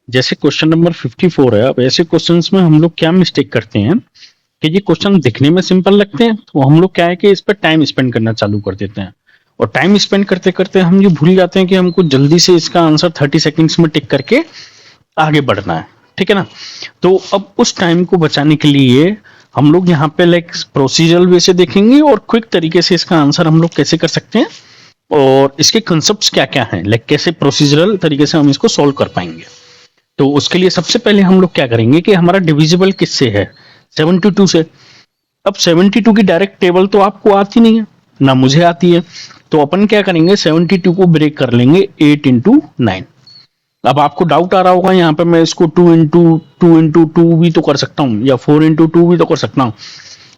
जैसे question number 54 है, अब ऐसे क्वेश्चंस में हम लोग क्या मिस्टेक करते हैं कि ये क्वेश्चन दिखने में सिंपल लगते हैं, तो हम लोग क्या है कि इस पर टाइम स्पेंड करना चालू कर देते हैं, और टाइम स्पेंड करते करते हम ये भूल जाते हैं कि हमको जल्दी से इसका आंसर 30 सेकंड्स में टिक करके आगे बढ़ना है। ठीक है ना? तो अब उस टाइम को बचाने के लिए हम लोग यहाँ पे लाइक प्रोसीजरल वे से देखेंगे और क्विक तरीके से इसका आंसर हम लोग कैसे कर सकते हैं, और इसके कंसेप्ट क्या क्या हैं, लाइक कैसे प्रोसीजरल तरीके से हम इसको सोल्व कर पाएंगे। तो उसके लिए सबसे पहले हम लोग क्या करेंगे कि हमारा डिविजिबल किससे है, 72 से। अब 72 की डायरेक्ट टेबल तो आपको आती नहीं है, ना मुझे आती है, तो अपन क्या करेंगे 72 को ब्रेक कर लेंगे 8 इंटू 9। अब आपको डाउट आ रहा होगा यहाँ पे मैं इसको 2 इंटू 2 भी तो कर सकता हूँ, या 4 इंटू 2 भी तो कर सकता हूँ,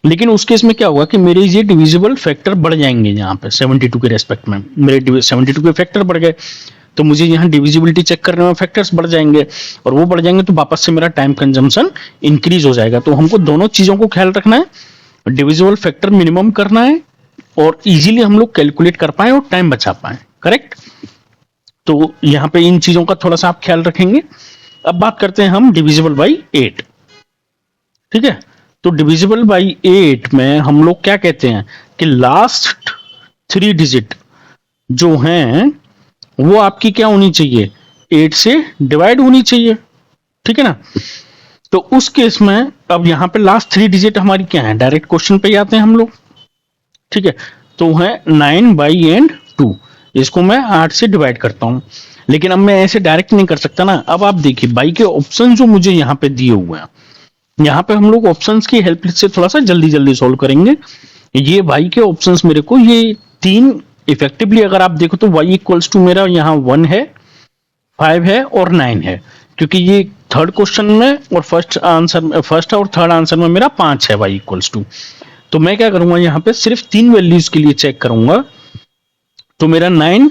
लेकिन उस केस में क्या होगा कि मेरे ये डिविजिबल फैक्टर बढ़ जाएंगे। यहाँ पे 72 के रेस्पेक्ट में मेरे 72 के फैक्टर बढ़ गए, तो मुझे यहाँ डिविजिबिलिटी चेक करने में फैक्टर्स बढ़ जाएंगे, और वो बढ़ जाएंगे तो वापस से मेरा टाइम कंजम्पशन इंक्रीज हो जाएगा। तो हमको दोनों चीजों को ख्याल रखना है, डिविजिबल फैक्टर मिनिमम करना है, और इजीली हम लोग कैलकुलेट कर पाए और टाइम बचा पाए। करेक्ट? तो यहाँ पे इन चीजों का थोड़ा सा आप ख्याल रखेंगे। अब बात करते हैं हम डिविजिबल बाई 8। ठीक है? तो डिविजिबल बाई 8 में हम लोग क्या कहते हैं कि लास्ट 3 डिजिट जो हैं वो आपकी क्या होनी चाहिए, 8 से डिवाइड होनी चाहिए। ठीक है ना? तो उस केस में अब यहाँ पे लास्ट 3 डिजिट हमारी क्या है, डायरेक्ट क्वेश्चन पे ही आते हैं हम लोग। ठीक है? तो है 9 बाई एंड 2, इसको मैं 8 से डिवाइड करता हूं, लेकिन अब मैं ऐसे डायरेक्ट नहीं कर सकता ना। अब आप देखिए बाई के ऑप्शन जो मुझे यहाँ पे दिए हुए हैं, यहाँ पे हम लोग ऑप्शंस की हेल्प से थोड़ा सा जल्दी जल्दी सोल्व करेंगे। ये वाई के ऑप्शंस मेरे को ये 3 इफेक्टिवली अगर आप देखो तो y इक्वल्स टू मेरा यहाँ 1 है, 5 है और 9 है, क्योंकि ये थर्ड क्वेश्चन में और फर्स्ट और थर्ड आंसर में मेरा 5 है y इक्वल्स टू। तो मैं क्या करूंगा यहाँ पे सिर्फ 3 वैल्यूज के लिए चेक करूंगा, तो मेरा 9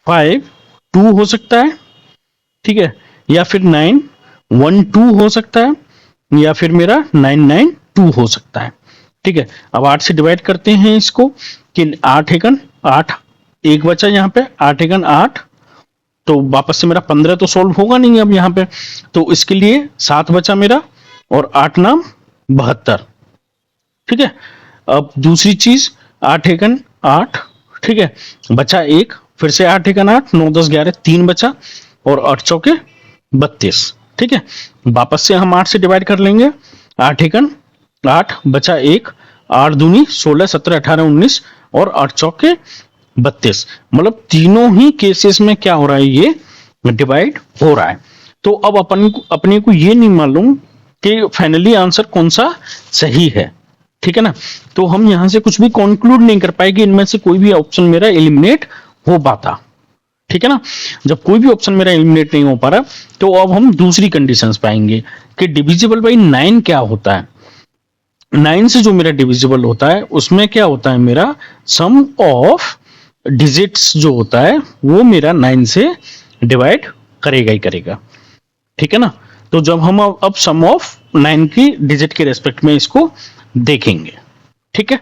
5 2 हो सकता है। ठीक है? या फिर 9 1 2 हो सकता है, या फिर मेरा 9 9 2 हो सकता है। ठीक है? अब 8 से डिवाइड करते हैं इसको, कि 8 एकन 8, एक बचा यहाँ पे 8 एकन 8, तो वापस से मेरा 15 तो सोल्व होगा नहीं अब यहाँ पे, तो इसके लिए 7 बचा मेरा, और 8 नाम 72। ठीक है? अब दूसरी चीज 8 एकन 8, ठीक है, बचा एक, फिर से 8 एकन 8, 9 10 11 3 बचा, और 8 चौके 32। ठीक है? वापस से हम 8 से डिवाइड कर लेंगे, 8 एकन 8 बचा एक, 8 दूनी 16 17 18 19, और 8 चौके 32। मतलब तीनों ही केसेस में क्या हो रहा है, ये डिवाइड हो रहा है। तो अब अपने को ये नहीं मालूम कि फाइनली आंसर कौन सा सही है। ठीक है ना? तो हम यहां से कुछ भी कंक्लूड नहीं कर पाए कि इनमें से कोई भी ऑप्शन मेरा एलिमिनेट हो पाता। ठीक है ना? जब कोई भी ऑप्शन मेरा एलिमिनेट नहीं हो पा रहा, तो अब हम दूसरी कंडीशंस पाएंगे कि डिविजिबल बाई 9 क्या होता है। 9 से जो मेरा डिविजिबल होता है उसमें क्या होता है, मेरा सम ऑफ डिजिट्स जो होता है वो मेरा 9 से डिवाइड करेगा ही करेगा। ठीक है ना? तो जब हम अब सम ऑफ 9 की डिजिट के रेस्पेक्ट में इसको देखेंगे। ठीक है?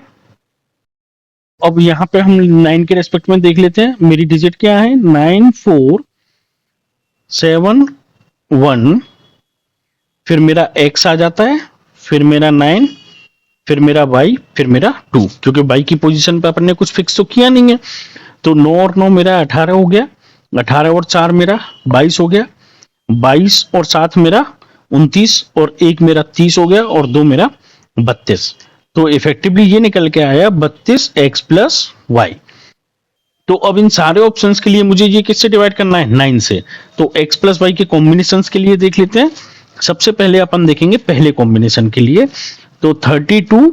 अब यहां पे हम 9 के रेस्पेक्ट में देख लेते हैं, मेरी डिजिट क्या है 9 4 7 1, फिर मेरा x आ जाता है, फिर मेरा 9, फिर मेरा y, फिर मेरा 2, क्योंकि y की पोजीशन पे अपन ने कुछ फिक्स तो किया नहीं है, तो 9 और 9 मेरा 18 हो गया, 18 और 4 मेरा 22 हो गया, 22 और 7 मेरा 29, और 1 मेरा 30 हो गया, और 2 मेरा 32। तो इफेक्टिवली ये निकल के आया 32x प्लस वाई। तो अब इन सारे ऑप्शंस के लिए मुझे ये किससे डिवाइड करना है, 9 से। तो x प्लस वाई के कॉम्बिनेशंस के लिए देख लेते हैं। सबसे पहले अपन देखेंगे पहले कॉम्बिनेशन के लिए, तो 32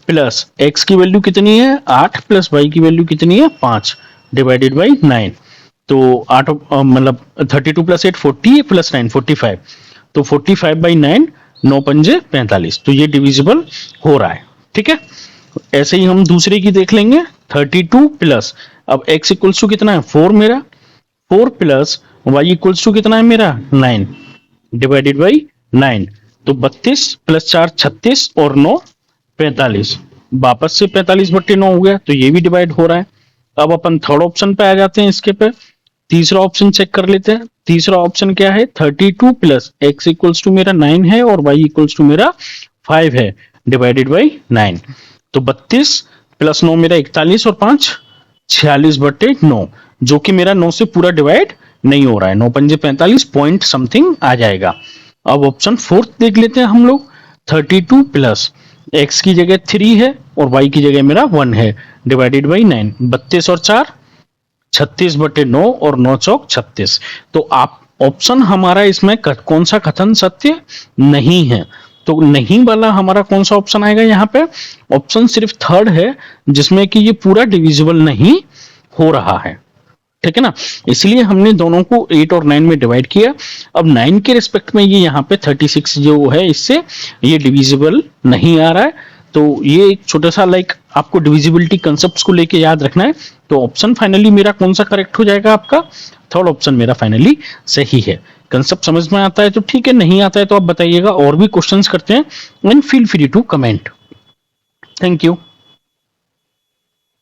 प्लस x की वैल्यू कितनी है 8, प्लस y की वैल्यू कितनी है 5, डिवाइडेड बाई 9। तो 8 मतलब 32 प्लस 8 40 प्लस 9 45, तो 45 बाई 9, 9 पंजे 45, तो ये डिविजिबल हो रहा है। ठीक है? ऐसे ही हम दूसरे की देख लेंगे, 32 प्लस, अब x इक्वल्स टू कितना है 4 मेरा, 4 प्लस y इक्वल्स टू कितना है मेरा 9, डिवाइडेड बाई 9, तो 32 प्लस 4 36, और 9 45, वापस से 45 बट्टे 9 हो गया, तो ये भी डिवाइड हो रहा है। अब अपन थर्ड ऑप्शन पे आ जाते हैं, इसके पे तीसरा ऑप्शन चेक कर लेते हैं। तीसरा ऑप्शन क्या है, 32 प्लस x इक्वल्स टू मेरा 9 है और y इक्वल्स टू मेरा 5 है डिवाइडेड बाई 9। तो 32 प्लस 9 मेरा 41 और 5 46/9, जो कि मेरा 9 से पूरा डिवाइड नहीं हो रहा है। 9 पंजे 45 पॉइंट समथिंग आ जाएगा। अब ऑप्शन फोर्थ देख लेते हैं हम लोग। 32 प्लस x की जगह 3 है और y की जगह मेरा 1 है डिवाइडेड बाई 9। 32 और 4 36/9 और 9 चौक 36। तो आप ऑप्शन हमारा इसमें कौन सा कथन सत्य नहीं है, तो नहीं वाला हमारा कौन सा ऑप्शन आएगा यहाँ पे, ऑप्शन सिर्फ थर्ड है जिसमें कि ये पूरा डिविजिबल नहीं हो रहा है। ठीक है ना, इसलिए हमने दोनों को 8 और 9 में डिवाइड किया। अब 9 के रिस्पेक्ट में ये यहाँ पे 36 जो है इससे ये डिविजिबल नहीं आ रहा है। तो ये एक छोटा सा आपको डिविजिबिलिटी कंसेप्ट्स को लेके याद रखना है। तो ऑप्शन फाइनली मेरा कौन सा करेक्ट हो जाएगा, आपका थर्ड ऑप्शन मेरा फाइनली सही है। कंसेप्ट समझ में आता है तो ठीक है, नहीं आता है तो आप बताइएगा, और भी क्वेश्चंस करते हैं and feel free to comment. Thank you.